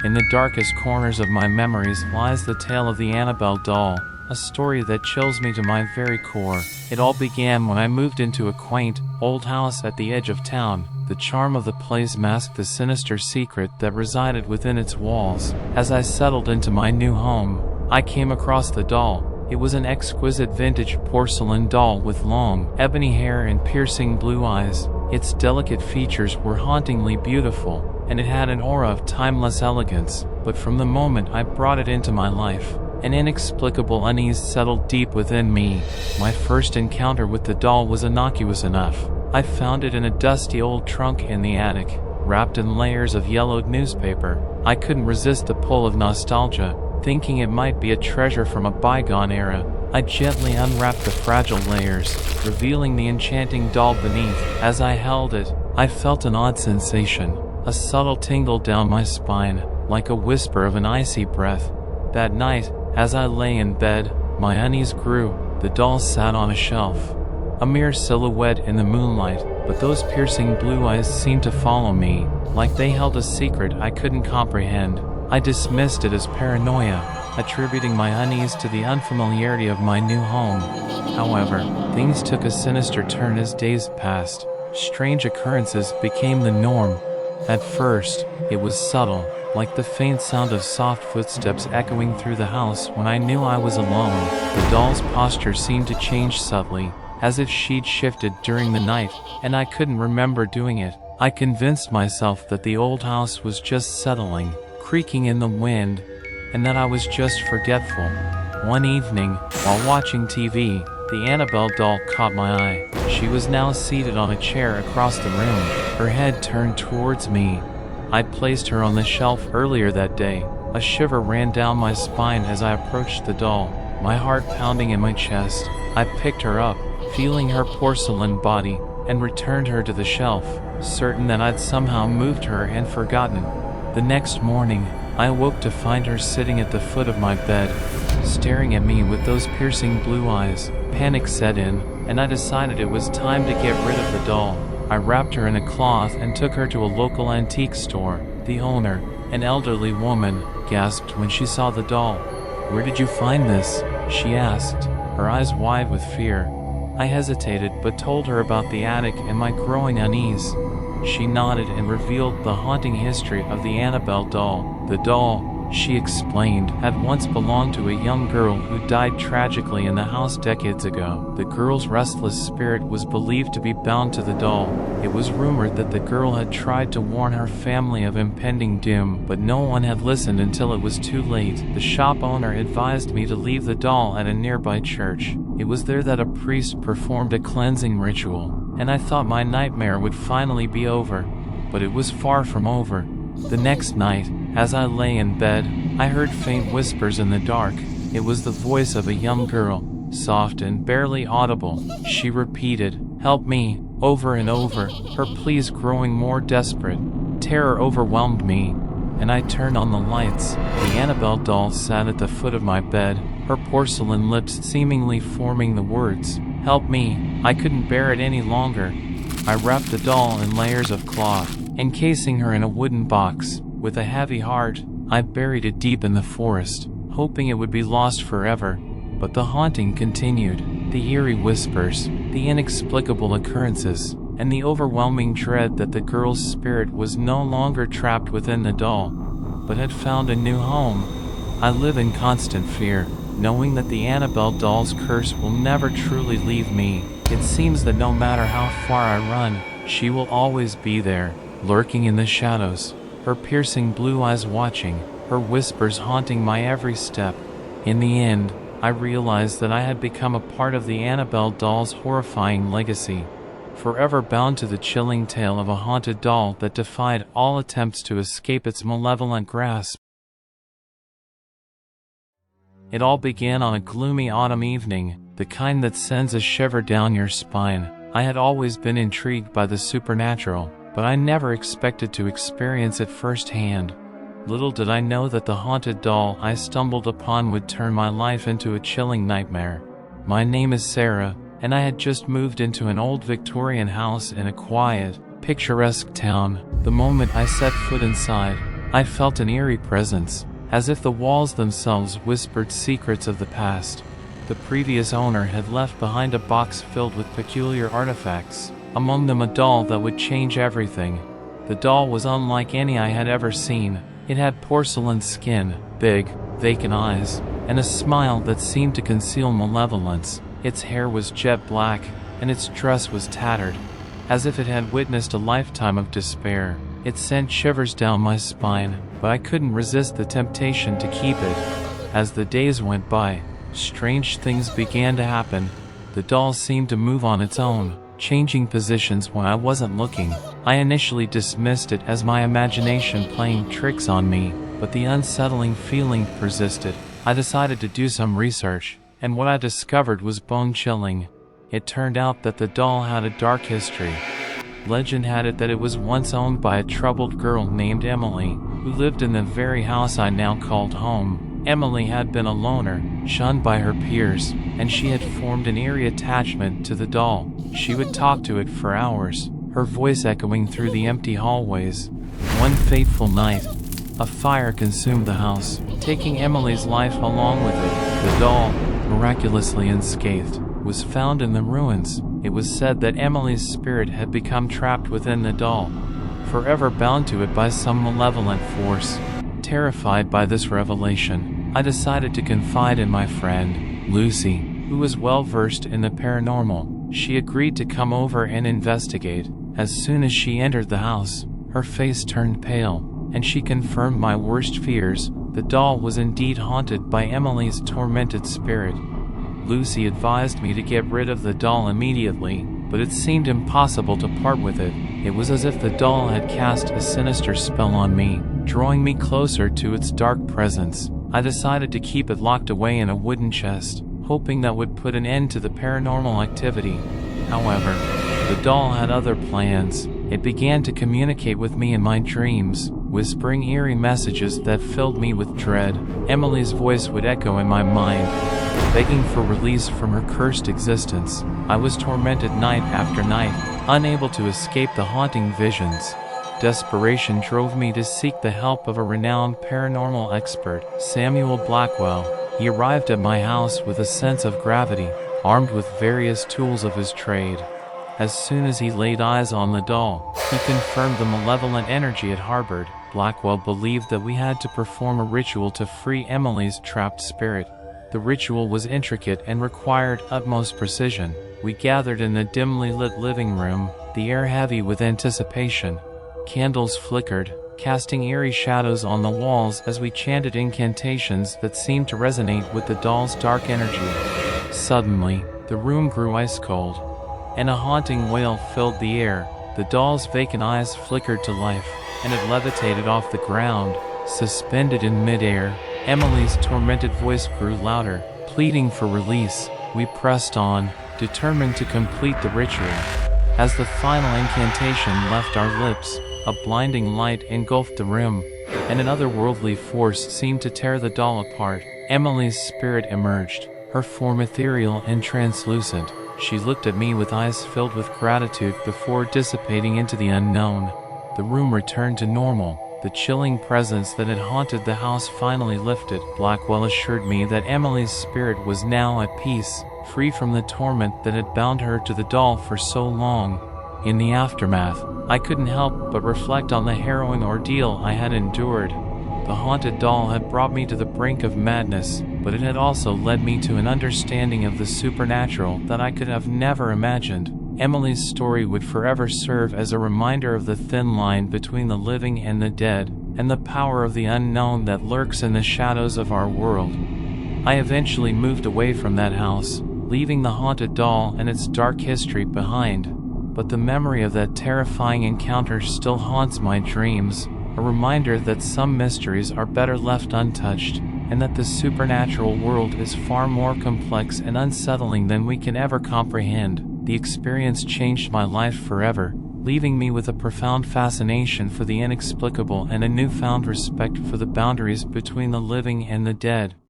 In the darkest corners of my memories lies the tale of the Annabelle doll, a story that chills me to my very core. It all began when I moved into a quaint, old house at the edge of town. The charm of the place masked the sinister secret that resided within its walls. As I settled into my new home, I came across the doll. It was an exquisite vintage porcelain doll with long, ebony hair and piercing blue eyes. Its delicate features were hauntingly beautiful, and it had an aura of timeless elegance. But from the moment I brought it into my life, an inexplicable unease settled deep within me. My first encounter with the doll was innocuous enough. I found it in a dusty old trunk in the attic, wrapped in layers of yellowed newspaper. I couldn't resist the pull of nostalgia, thinking it might be a treasure from a bygone era. I gently unwrapped the fragile layers, revealing the enchanting doll beneath. As I held it, I felt an odd sensation, a subtle tingle down my spine, like a whisper of an icy breath. That night, as I lay in bed, my unease grew. The doll sat on a shelf, a mere silhouette in the moonlight, but those piercing blue eyes seemed to follow me, like they held a secret I couldn't comprehend. I dismissed it as paranoia, attributing my unease to the unfamiliarity of my new home. However, things took a sinister turn as days passed. Strange occurrences became the norm. At first, it was subtle, like the faint sound of soft footsteps echoing through the house when I knew I was alone. The doll's posture seemed to change subtly, as if she'd shifted during the night, and I couldn't remember doing it. I convinced myself that the old house was just settling, creaking in the wind, and that I was just forgetful. One evening, while watching TV, the Annabelle doll caught my eye. She was now seated on a chair across the room, her head turned towards me. I'd placed her on the shelf earlier that day. A shiver ran down my spine as I approached the doll, my heart pounding in my chest. I picked her up, feeling her porcelain body, and returned her to the shelf, certain that I'd somehow moved her and forgotten. The next morning, I awoke to find her sitting at the foot of my bed, staring at me with those piercing blue eyes. Panic set in, and I decided it was time to get rid of the doll. I wrapped her in a cloth and took her to a local antique store. The owner, an elderly woman, gasped when she saw the doll. "Where did you find this?" she asked, her eyes wide with fear. I hesitated but told her about the attic and my growing unease. She nodded and revealed the haunting history of the Annabelle doll. The doll, she explained, had once belonged to a young girl who died tragically in the house decades ago. The girl's restless spirit was believed to be bound to the doll. It was rumored that the girl had tried to warn her family of impending doom, but no one had listened until it was too late. The shop owner advised me to leave the doll at a nearby church. It was there that a priest performed a cleansing ritual, and I thought my nightmare would finally be over. But it was far from over. The next night, as I lay in bed, I heard faint whispers in the dark. It was the voice of a young girl, soft and barely audible. She repeated, "Help me," over and over, her pleas growing more desperate. Terror overwhelmed me, and I turned on the lights. The Annabelle doll sat at the foot of my bed, her porcelain lips seemingly forming the words, "Help me." I couldn't bear it any longer. I wrapped the doll in layers of cloth, encasing her in a wooden box. With a heavy heart, I buried it deep in the forest, hoping it would be lost forever. But the haunting continued. The eerie whispers, the inexplicable occurrences, and the overwhelming dread that the girl's spirit was no longer trapped within the doll, but had found a new home. I live in constant fear, knowing that the Annabelle doll's curse will never truly leave me. It seems that no matter how far I run, she will always be there, lurking in the shadows, her piercing blue eyes watching, her whispers haunting my every step. In the end, I realized that I had become a part of the Annabelle doll's horrifying legacy, forever bound to the chilling tale of a haunted doll that defied all attempts to escape its malevolent grasp. It all began on a gloomy autumn evening, the kind that sends a shiver down your spine. I had always been intrigued by the supernatural, but I never expected to experience it firsthand. Little did I know that the haunted doll I stumbled upon would turn my life into a chilling nightmare. My name is Sarah, and I had just moved into an old Victorian house in a quiet, picturesque town. The moment I set foot inside, I felt an eerie presence, as if the walls themselves whispered secrets of the past. The previous owner had left behind a box filled with peculiar artifacts, among them a doll that would change everything. The doll was unlike any I had ever seen. It had porcelain skin, big, vacant eyes, and a smile that seemed to conceal malevolence. Its hair was jet black, and its dress was tattered, as if it had witnessed a lifetime of despair. It sent shivers down my spine, but I couldn't resist the temptation to keep it. As the days went by, strange things began to happen. The doll seemed to move on its own, changing positions when I wasn't looking. I initially dismissed it as my imagination playing tricks on me, but the unsettling feeling persisted. I decided to do some research, and what I discovered was bone-chilling. It turned out that the doll had a dark history. Legend had it that it was once owned by a troubled girl named Emily, who lived in the very house I now called home. Emily had been a loner, shunned by her peers, and she had formed an eerie attachment to the doll. She would talk to it for hours, her voice echoing through the empty hallways. One fateful night, a fire consumed the house, taking Emily's life along with it. The doll, miraculously unscathed, was found in the ruins. It was said that Emily's spirit had become trapped within the doll, forever bound to it by some malevolent force. Terrified by this revelation, I decided to confide in my friend, Lucy, who was well versed in the paranormal. She agreed to come over and investigate. As soon as she entered the house, her face turned pale, and she confirmed my worst fears. The doll was indeed haunted by Emily's tormented spirit. Lucy advised me to get rid of the doll immediately, but it seemed impossible to part with it. It was as if the doll had cast a sinister spell on me, drawing me closer to its dark presence. I decided to keep it locked away in a wooden chest, hoping that would put an end to the paranormal activity. However, the doll had other plans. It began to communicate with me in my dreams, whispering eerie messages that filled me with dread. Emily's voice would echo in my mind, begging for release from her cursed existence. I was tormented night after night, unable to escape the haunting visions. Desperation drove me to seek the help of a renowned paranormal expert, Samuel Blackwell. He arrived at my house with a sense of gravity, armed with various tools of his trade. As soon as he laid eyes on the doll, he confirmed the malevolent energy it harbored. Blackwell believed that we had to perform a ritual to free Emily's trapped spirit. The ritual was intricate and required utmost precision. We gathered in the dimly lit living room, the air heavy with anticipation. Candles flickered, casting eerie shadows on the walls as we chanted incantations that seemed to resonate with the doll's dark energy. Suddenly, the room grew ice cold, and a haunting wail filled the air. The doll's vacant eyes flickered to life, and it levitated off the ground, suspended in midair. Emily's tormented voice grew louder, pleading for release. We pressed on, determined to complete the ritual. As the final incantation left our lips, a blinding light engulfed the room, and an otherworldly force seemed to tear the doll apart. Emily's spirit emerged, her form ethereal and translucent. She looked at me with eyes filled with gratitude before dissipating into the unknown. The room returned to normal. The chilling presence that had haunted the house finally lifted. Blackwell assured me that Emily's spirit was now at peace, free from the torment that had bound her to the doll for so long. In the aftermath, I couldn't help but reflect on the harrowing ordeal I had endured. The haunted doll had brought me to the brink of madness, but it had also led me to an understanding of the supernatural that I could have never imagined. Emily's story would forever serve as a reminder of the thin line between the living and the dead, and the power of the unknown that lurks in the shadows of our world. I eventually moved away from that house, leaving the haunted doll and its dark history behind. But the memory of that terrifying encounter still haunts my dreams, a reminder that some mysteries are better left untouched, and that the supernatural world is far more complex and unsettling than we can ever comprehend. The experience changed my life forever, leaving me with a profound fascination for the inexplicable and a newfound respect for the boundaries between the living and the dead.